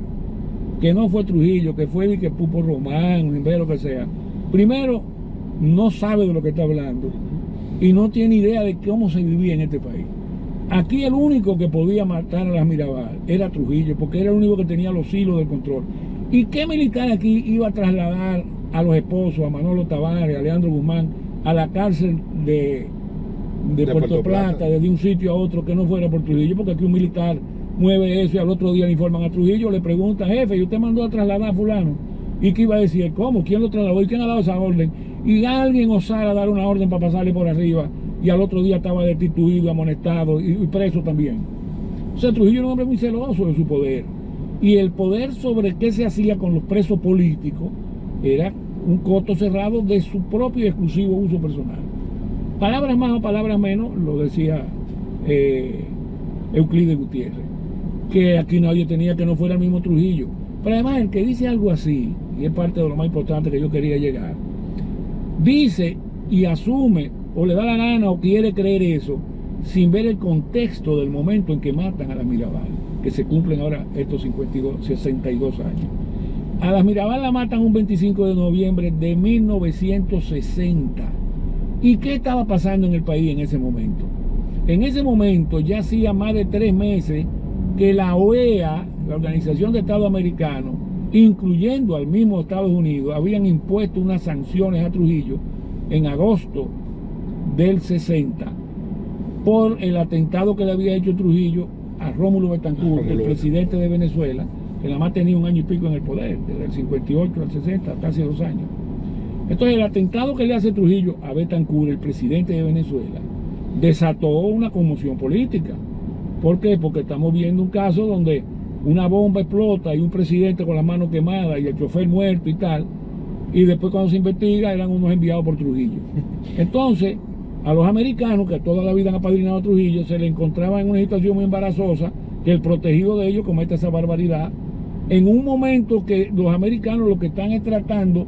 que no fue Trujillo, que fue que Pupo Román, en vez de lo que sea, primero, no sabe de lo que está hablando y no tiene idea de cómo se vivía en este país. Aquí el único que podía matar a las Mirabal era Trujillo, porque era el único que tenía los hilos del control. ¿Y qué militar aquí iba a trasladar a los esposos, a Manolo Tavares, a Leandro Guzmán, a la cárcel de Puerto Plata, desde un sitio a otro que no fuera por Trujillo? Porque aquí un militar mueve eso y al otro día le informan a Trujillo, le pregunta, jefe, ¿y usted mandó a trasladar a fulano? ¿Y qué iba a decir? ¿Cómo? ¿Quién lo trasladó? ¿Y quién ha dado esa orden? Y alguien osara dar una orden para pasarle por arriba y al otro día estaba destituido, amonestado y preso también. O sea, Trujillo era un hombre muy celoso de su poder. Y el poder sobre qué se hacía con los presos políticos era un coto cerrado de su propio y exclusivo uso personal. Palabras más o palabras menos, lo decía Euclides Gutiérrez, que aquí nadie tenía que no fuera el mismo Trujillo. Pero además el que dice algo así, y es parte de lo más importante que yo quería llegar, dice y asume o le da la gana o quiere creer eso sin ver el contexto del momento en que matan a las Mirabal, que se cumplen ahora estos 62 años. A las Mirabal la matan un 25 de noviembre de 1960. ¿Y qué estaba pasando en el país en ese momento? En ese momento ya hacía más de 3 meses que la OEA, la Organización de Estados Americanos, incluyendo al mismo Estados Unidos, habían impuesto unas sanciones a Trujillo en agosto del 60 por el atentado que le había hecho Trujillo a Rómulo Betancourt, el presidente de Venezuela, que nada más tenía un año y pico en el poder, desde el 58 al 60, casi 2 años. Entonces el atentado que le hace Trujillo a Betancourt, el presidente de Venezuela, desató una conmoción política. ¿Por qué? Porque estamos viendo un caso donde una bomba explota y un presidente con la mano quemada y el chofer muerto y tal, y después cuando se investiga eran unos enviados por Trujillo. Entonces, a los americanos que toda la vida han apadrinado a Trujillo, se le encontraba en una situación muy embarazosa que el protegido de ellos cometa esa barbaridad, en un momento que los americanos lo que están es tratando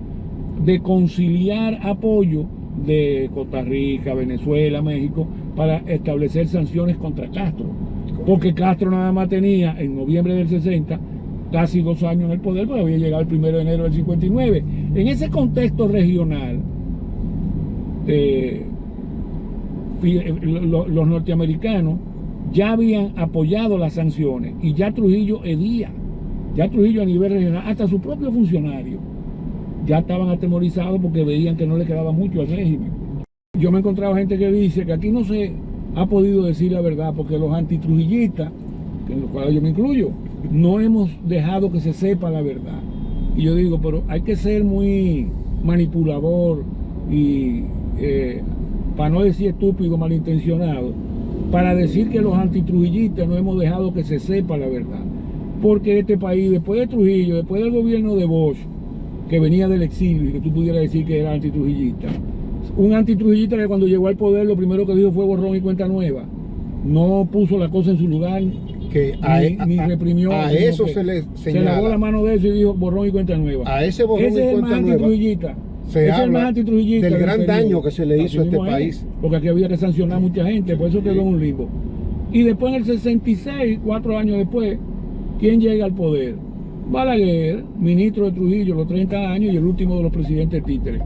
de conciliar apoyo de Costa Rica, Venezuela, México, para establecer sanciones contra Castro. Porque Castro nada más tenía, en noviembre del 60, casi 2 años en el poder, porque había llegado el 1 de enero del 59. En ese contexto regional, los norteamericanos ya habían apoyado las sanciones y ya Trujillo hedía. Ya Trujillo a nivel regional, hasta sus propios funcionarios, ya estaban atemorizados porque veían que no le quedaba mucho al régimen. Yo me he encontrado gente que dice que aquí no se ha podido decir la verdad porque los antitrujillistas, en los cuales yo me incluyo, no hemos dejado que se sepa la verdad. Y yo digo, pero hay que ser muy manipulador y, para no decir estúpido, malintencionado, para decir que los antitrujillistas no hemos dejado que se sepa la verdad. Porque este país, después de Trujillo, después del gobierno de Bosch, que venía del exilio y que tú pudieras decir que era antitrujillista, un antitrujillista que cuando llegó al poder lo primero que dijo fue borrón y cuenta nueva, no puso la cosa en su lugar, que ni reprimió, a eso se le se señala. lavó la mano de eso y dijo borrón y cuenta nueva. A ese borrón Ese y es el más cuenta nueva antitrujillista. se Ese es el más habla antitrujillista del gran periodo. daño que se le hizo a Así este mismo es, país. porque aquí había que sancionar a mucha gente, por eso quedó en un limbo. Y después en el 66, 4 años después, ¿quién llega al poder? Balaguer, ministro de Trujillo, los 30 años y el último de los presidentes títeres.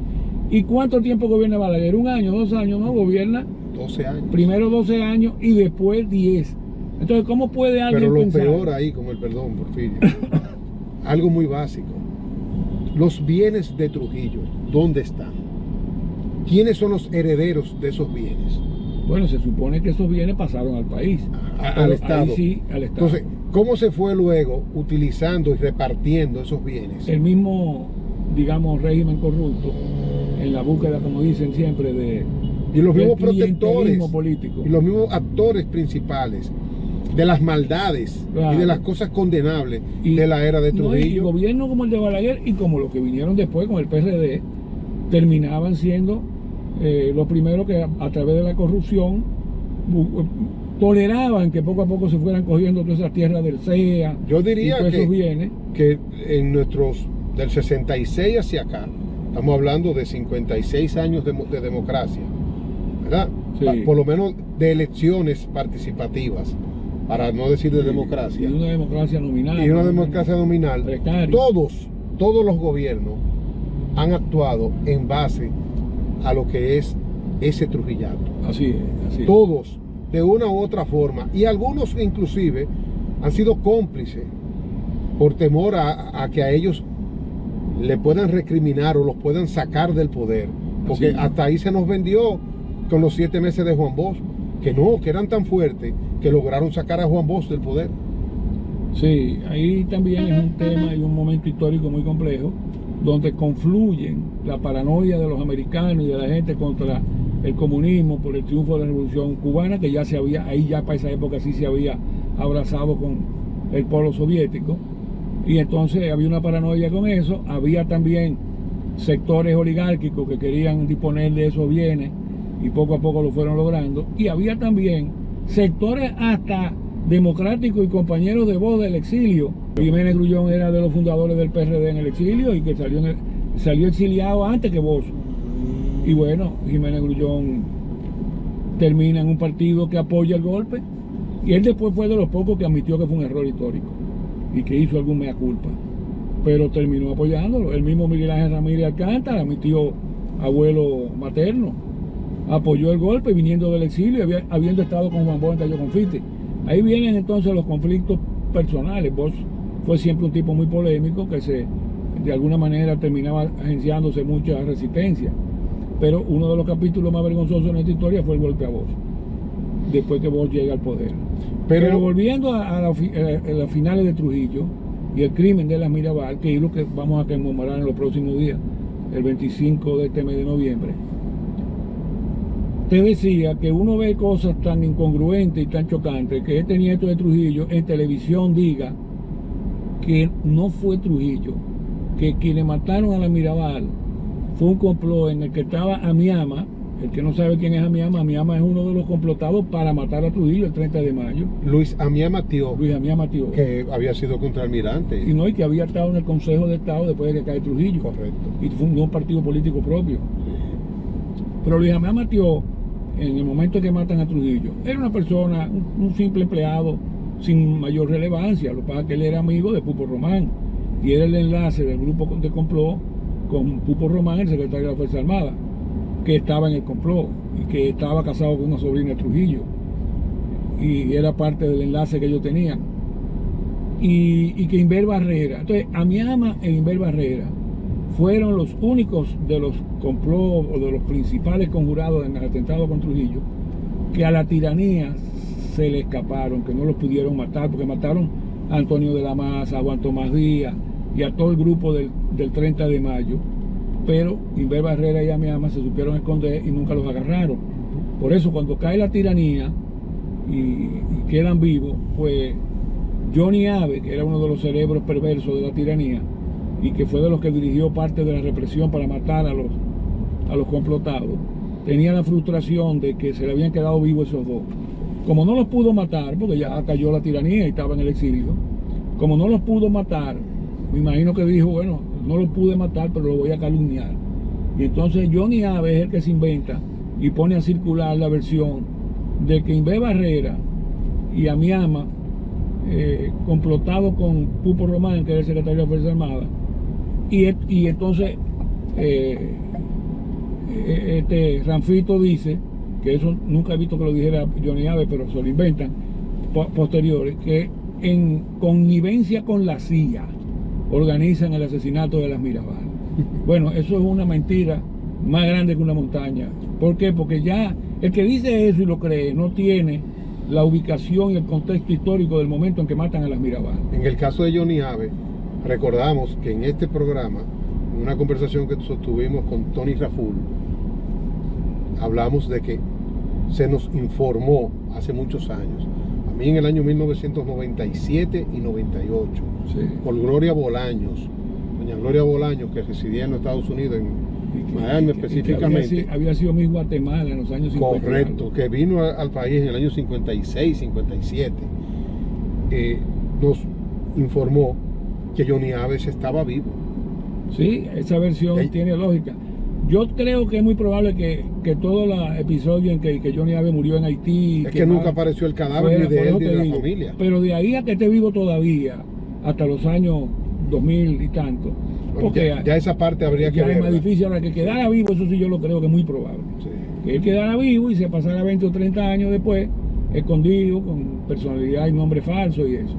¿Y cuánto tiempo gobierna Balaguer? 1 año, 2 años, ¿no? Gobierna 12 años. primero 12 años y después 10. Entonces, ¿cómo puede alguien Pero lo pensar? peor ahí, con el perdón, Porfirio, algo muy básico. Los bienes de Trujillo, ¿dónde están? ¿Quiénes son los herederos de esos bienes? Bueno, se supone que esos bienes pasaron al país. Al Estado. Ahí sí, al Estado. Entonces, ¿Cómo se fue luego utilizando y repartiendo esos bienes? El mismo, digamos, régimen corrupto, en la búsqueda, como dicen siempre, Y los mismos del protectores clientelismo político. y los mismos actores principales de las maldades Claro. y de las cosas condenables de la era de No, y Trujillo. gobiernos como el de Balaguer y como los que vinieron después con el PRD, terminaban siendo los primeros que a través de la corrupción toleraban que poco a poco se fueran cogiendo todas esas tierras del CEA. Yo diría y todos esos bienes. que en nuestros, del 66 hacia acá, estamos hablando de 56 años de democracia, ¿verdad? Sí. Por lo menos de elecciones participativas, para no decir de Y democracia. una democracia nominal. Y una democracia nominal. Precaria. Todos los gobiernos han actuado en base a lo que es ese trujillato. Así es, así es. Todos, de una u otra forma. Y algunos inclusive han sido cómplices por temor a que a ellos le puedan recriminar o los puedan sacar del poder. Porque Así es. hasta ahí se nos vendió con los 7 meses de Juan Bosch, que no, que eran tan fuertes que lograron sacar a Juan Bosch del poder. Sí, ahí también es un tema y un momento histórico muy complejo, donde confluyen la paranoia de los americanos y de la gente contra el comunismo por el triunfo de la Revolución Cubana, que ya se había, ahí ya para esa época sí se había abrazado con el polo soviético, y entonces había una paranoia con eso. Había también sectores oligárquicos que querían disponer de esos bienes y poco a poco lo fueron logrando, y había también sectores hasta democráticos y compañeros de voz del exilio. Jiménez Grullón era de los fundadores del PRD en el exilio y que salió exiliado antes que Bosch. Y bueno, Jiménez Grullón termina en un partido que apoya el golpe, y él después fue de los pocos que admitió que fue un error histórico y que hizo algún mea culpa, pero terminó apoyándolo. El mismo Miguel Ángel Ramírez Alcántara, mi tío abuelo materno, apoyó el golpe viniendo del exilio, habiendo estado con Juan Bosch en Cayo Confite. Ahí vienen entonces los conflictos personales. Bosch fue siempre un tipo muy polémico que de alguna manera terminaba agenciándose mucha resistencia, pero uno de los capítulos más vergonzosos en esta historia fue el golpe a Bosch, después que Bosch llega al poder. Pero volviendo a las finales de Trujillo y el crimen de las Mirabal, que es lo que vamos a conmemorar en los próximos días, el 25 de este mes de noviembre, te decía que uno ve cosas tan incongruentes y tan chocantes, que este nieto de Trujillo en televisión diga que no fue Trujillo, que quienes mataron a la Mirabal fue un complot en el que estaba Amiama. El que no sabe quién es Amiama es uno de los complotados para matar a Trujillo el 30 de mayo. Luis Amiama Tío, que había sido contraalmirante. Y no, y que había estado en el Consejo de Estado después de que cae Trujillo. Correcto. Y fundó un partido político propio. Pero Luis Amiama Tío, en el momento en que matan a Trujillo, era una persona, un simple empleado sin mayor relevancia. Lo que pasa es que él era amigo de Pupo Román y era el enlace del grupo de complot con Pupo Román, el secretario de la Fuerza Armada, que estaba en el complot y que estaba casado con una sobrina de Trujillo, y era parte del enlace que ellos tenían. Y que Inver Barrera, entonces Amiama e Inver Barrera fueron los únicos de los complots o de los principales conjurados en el atentado con Trujillo que a la tiranía se le escaparon, que no los pudieron matar, porque mataron a Antonio de la Maza, a Juan Tomás Díaz y a todo el grupo del 30 de mayo, pero Inver Barrera y Amiama se supieron esconder y nunca los agarraron. Por eso cuando cae la tiranía y quedan vivos, pues Johnny Abe, que era uno de los cerebros perversos de la tiranía y que fue de los que dirigió parte de la represión para matar a los complotados, tenía la frustración de que se le habían quedado vivos esos dos. Como no los pudo matar, porque ya cayó la tiranía y estaba en el exilio, como no los pudo matar, me imagino que dijo, bueno, no lo pude matar, pero lo voy a calumniar. Y entonces Johnny Abe es el que se inventa y pone a circular la versión de que Inver Barrera y Amiama, complotado con Pupo Román, que era el secretario de la Fuerza Armada, y entonces Ranfito dice, que eso nunca he visto que lo dijera Johnny Abe, pero se lo inventan posteriores, que en connivencia con la CIA organizan el asesinato de las Mirabal. Bueno, eso es una mentira más grande que una montaña. ¿Por qué? Porque ya el que dice eso y lo cree no tiene la ubicación y el contexto histórico del momento en que matan a las Mirabal. En el caso de Johnny Abe, recordamos que en este programa, en una conversación que sostuvimos con Tony Raful, hablamos de que se nos informó hace muchos años, a mí en el año 1997 y 98, Sí. por Gloria Bolaños, doña Gloria Bolaños, que residía en los Estados Unidos, en Miami específicamente. Había sido Miss Guatemala en los años 50. Correcto, que vino al país en el año 56, 57. Nos informó que Johnny Abe estaba vivo. Sí, esa versión tiene lógica. Yo creo que es muy probable que todo el episodio en que Johnny Abe murió en Haití... Es que nunca apareció el cadáver ni de él ni de la familia. Pero de ahí a que esté vivo todavía, hasta los años 2000 y tanto. Porque ya esa parte habría que ver. Es más verla. difícil. Ahora que quedara vivo, eso sí yo lo creo que es muy probable. Sí. Que él quedara vivo y se pasara 20 o 30 años después, escondido, con personalidad y nombre falso y eso.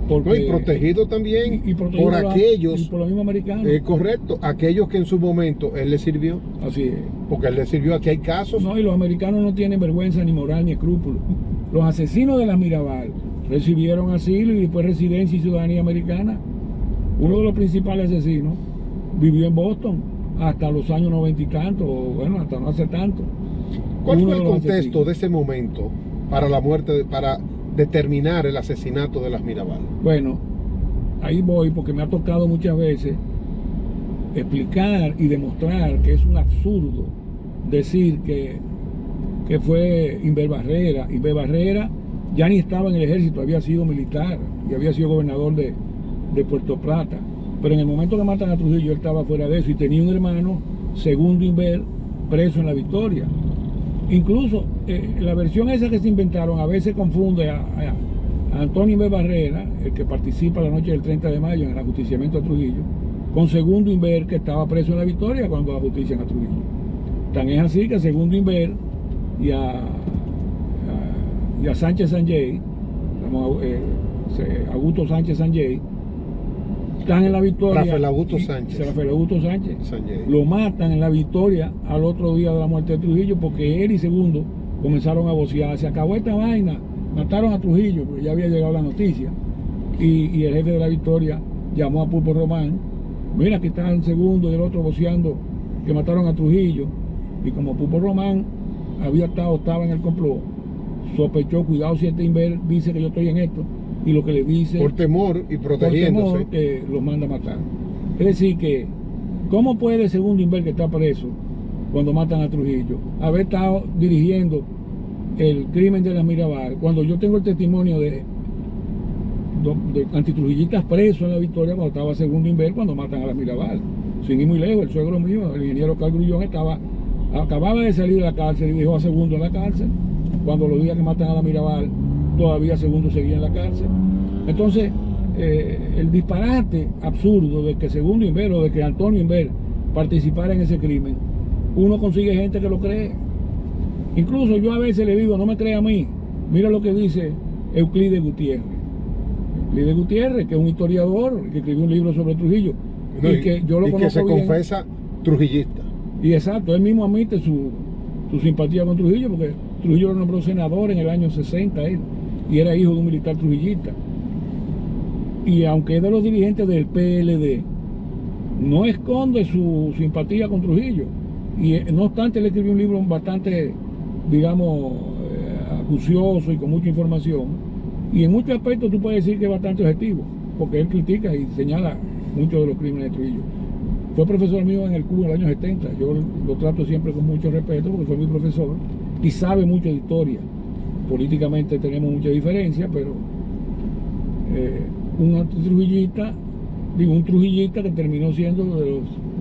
Porque, No, y protegido también y protegido por aquellos, y por los mismos americanos. Correcto, aquellos que en su momento él le sirvió, Así es. porque él le sirvió. Aquí hay casos. No, y los americanos no tienen vergüenza, ni moral, ni escrúpulos. Los asesinos de las Mirabal recibieron asilo y después residencia y ciudadanía americana. Uno de los principales asesinos vivió en Boston hasta los años 90 y tanto, o bueno, hasta no hace tanto. ¿Cuál Uno fue de el los contexto asesinos. de ese momento para la muerte, para determinar el asesinato de las Mirabal? Bueno, ahí voy porque me ha tocado muchas veces explicar y demostrar que es un absurdo decir que fue Inver Barrera. Inver Barrera ya ni estaba en el ejército, había sido militar y había sido gobernador de Puerto Plata. Pero en el momento que matan a Trujillo, él estaba fuera de eso y tenía un hermano, segundo Inver, preso en La Victoria. Incluso la versión esa que se inventaron a veces confunde a Antonio Inver Barrera, el que participa la noche del 30 de mayo en el ajusticiamiento a Trujillo, con segundo Inver, que estaba preso en La Victoria cuando ajustician a Trujillo. Tan es así que segundo Inver y a Sánchez Sanjay, Augusto Sánchez Sanjay, están en La Victoria. Rafael Augusto Sánchez. Rafael Augusto Sánchez. Sanjay. Lo matan en La Victoria al otro día de la muerte de Trujillo porque él y segundo comenzaron a vocear. Se acabó esta vaina, mataron a Trujillo, porque ya había llegado la noticia. Y el jefe de La Victoria llamó a Pulpo Román. Mira, aquí está el segundo y el otro voceando que mataron a Trujillo. Y como Pulpo Román estaba en el complot, sospechó, cuidado si este Inver dice que yo estoy en esto. Y lo que le dice, Por temor y protegiéndose. por temor, que los manda a matar. Es decir que, ¿cómo puede segundo Inver, que está preso cuando matan a Trujillo, haber estado dirigiendo el crimen de las Mirabal, cuando yo tengo el testimonio de antitrujillistas presos en La Victoria cuando estaba segundo Inver, cuando matan a las Mirabal? Sin ir muy lejos, el suegro mío, el ingeniero Carl Grullón, acababa de salir de la cárcel y dejó a segundo en la cárcel. Cuando los días que matan a la Mirabal, todavía segundo seguía en la cárcel. Entonces, el disparate absurdo de que segundo Inver o de que Antonio Inver participara en ese crimen, uno consigue gente que lo cree. Incluso yo a veces le digo, no me crea a mí, mira lo que dice Euclides Gutiérrez. Euclides Gutiérrez, que es un historiador, que escribió un libro sobre Trujillo, No, y que yo lo y conozco que se bien. confesa trujillista. Y exacto, él mismo admite su simpatía con Trujillo, porque Trujillo lo nombró senador en el año 60, él, y era hijo de un militar trujillista. Y aunque es de los dirigentes del PLD, no esconde su simpatía con Trujillo. Y no obstante, él escribió un libro bastante, digamos, acucioso y con mucha información. Y en muchos aspectos tú puedes decir que es bastante objetivo, porque él critica y señala muchos de los crímenes de Trujillo. Fue profesor mío en el CUB en el año 70. Yo lo trato siempre con mucho respeto porque fue mi profesor y sabe mucho de historia. Políticamente tenemos mucha diferencia, pero un antitrujillista, un trujillista que terminó siendo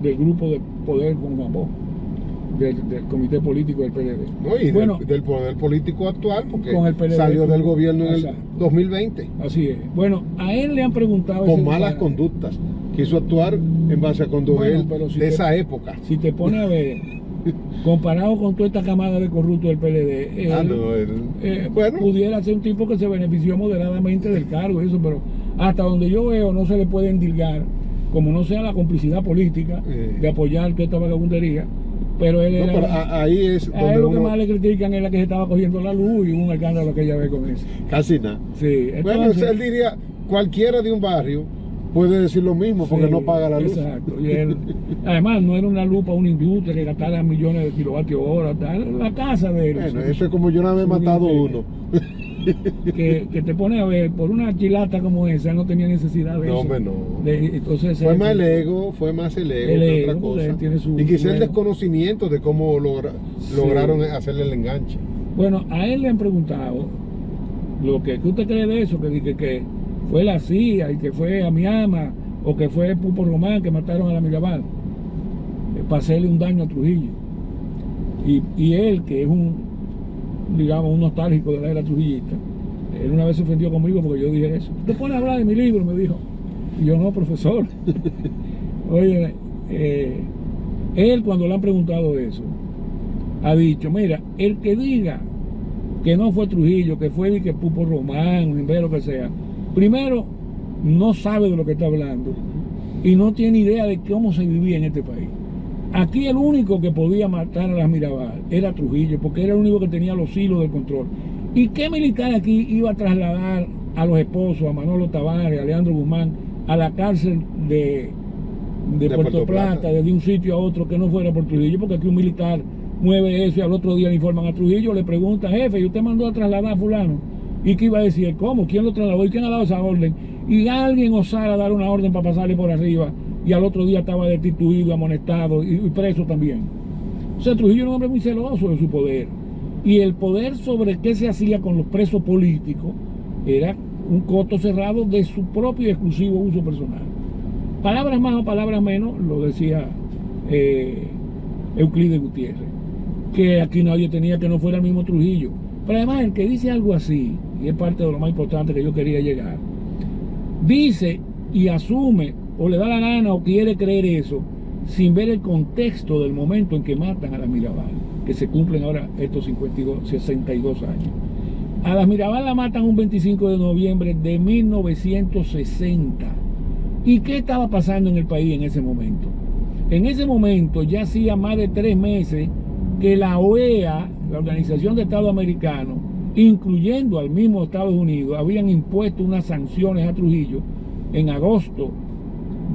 del grupo de poder con Juan Bosch, del comité político del PLD. ¿No? Y bueno, del poder político actual, porque con el PLD, salió del gobierno en el exacto. 2020. Así es. Bueno, a él le han preguntado... Con ese malas disparate. conductas. Quiso actuar en base a cuando Bueno, él, pero si de te- esa época. Si te pones a ver, comparado con toda esta camada de corruptos del PLD, Bueno, pudiera ser un tipo que se benefició moderadamente del cargo y eso, pero hasta donde yo veo no se le puede endilgar, como no sea la complicidad política de apoyar toda esta vagabundería, Pero él No, era... pero ahí es A donde él lo que uno más le critican es la que se estaba cogiendo la luz y hubo un escándalo aquella vez con eso. casi nada. Sí, Bueno, entonces, él diría, cualquiera de un barrio puede decir lo mismo porque sí, no paga la luz. Exacto. Y él, además, no era una luz para una industria que gastara millones de kilovatios hora, tal, la casa de él. Bueno, eso es como yo una vez he Su matado gente. uno. Que te pone a ver, por una chilata como esa, no tenía necesidad de No, eso. hombre, no. Entonces, Fue más el ego El que ego, otra porque cosa. él tiene su- Y quizá su el ego. desconocimiento de cómo Sí. lograron hacerle el enganche. Bueno, a él le han preguntado lo que usted cree de eso, que fue la CIA y que fue a mi ama o que fue Pupo Román que mataron a la Mirabal para hacerle un daño a Trujillo. Y él, que es digamos, un nostálgico de la era trujillista, él una vez se ofendió conmigo porque yo dije eso. ¿Te pones a hablar de mi libro? Me dijo. Y yo, no, profesor. Oye, él cuando le han preguntado eso, ha dicho, mira, el que diga que no fue Trujillo, que fue de que Pupo Román, o lo que sea, primero no sabe de lo que está hablando y no tiene idea de cómo se vivía en este país. Aquí el único que podía matar a las Mirabal era Trujillo, porque era el único que tenía los hilos del control. ¿Y qué militar aquí iba a trasladar a los esposos, a Manolo Tavares, a Leandro Guzmán, a la cárcel de Puerto Plata, desde un sitio a otro que no fuera por Trujillo? Porque aquí un militar mueve eso y al otro día le informan a Trujillo, le preguntan, jefe, ¿y usted mandó a trasladar a fulano? ¿Y qué iba a decir? ¿Cómo? ¿Quién lo trasladó? ¿Y quién ha dado esa orden? Y alguien osara dar una orden para pasarle por arriba y al otro día estaba destituido, amonestado y preso también. O sea, Trujillo era un hombre muy celoso de su poder. Y el poder sobre qué se hacía con los presos políticos era un coto cerrado de su propio y exclusivo uso personal. Palabras más o palabras menos, lo decía Euclides Gutiérrez, que aquí nadie tenía que no fuera el mismo Trujillo. Pero además el que dice algo así, y es parte de lo más importante que yo quería llegar, dice y asume o le da la gana o quiere creer eso sin ver el contexto del momento en que matan a la Mirabal, que se cumplen ahora estos 62 años. A las Mirabal la matan un 25 de noviembre de 1960. ¿Y qué estaba pasando en el país en ese momento? En ese momento ya hacía más de 3 meses que la OEA, la Organización de Estados Americanos, incluyendo al mismo Estados Unidos, habían impuesto unas sanciones a Trujillo en agosto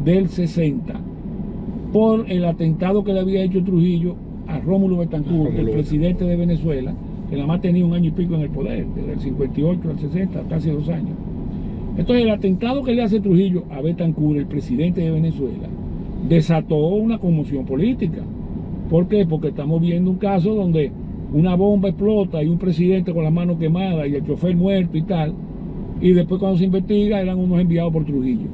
del 60 por el atentado que le había hecho Trujillo a Rómulo Betancourt, el presidente de Venezuela, que nada más tenía 1 año y pico en el poder, desde el 58 al 60, casi 2 años. Entonces el atentado que le hace Trujillo a Betancourt, el presidente de Venezuela, desató una conmoción política. ¿Por qué? Porque estamos viendo un caso donde una bomba explota y un presidente con las manos quemadas y el chofer muerto y tal, y después cuando se investiga eran unos enviados por Trujillo.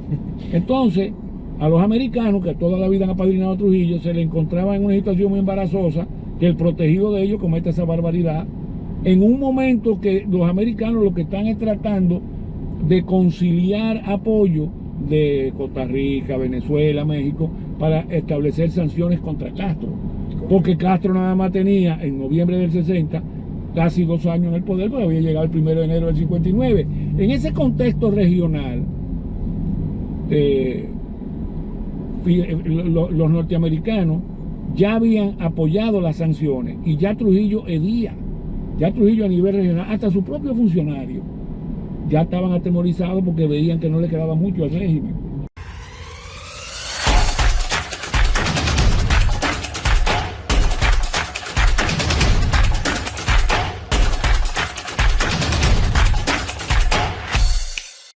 Entonces, a los americanos que toda la vida han apadrinado a Trujillo, se le encontraba en una situación muy embarazosa que el protegido de ellos cometa esa barbaridad en un momento que los americanos lo que están es tratando de conciliar apoyo de Costa Rica, Venezuela, México, para establecer sanciones contra Castro. Porque Castro nada más tenía, en noviembre del 60, casi 2 años en el poder, pero había llegado el 1 de enero del 59. En ese contexto regional, los norteamericanos ya habían apoyado las sanciones y ya Trujillo hedía, ya Trujillo a nivel regional, hasta sus propios funcionarios ya estaban atemorizados porque veían que no le quedaba mucho al régimen.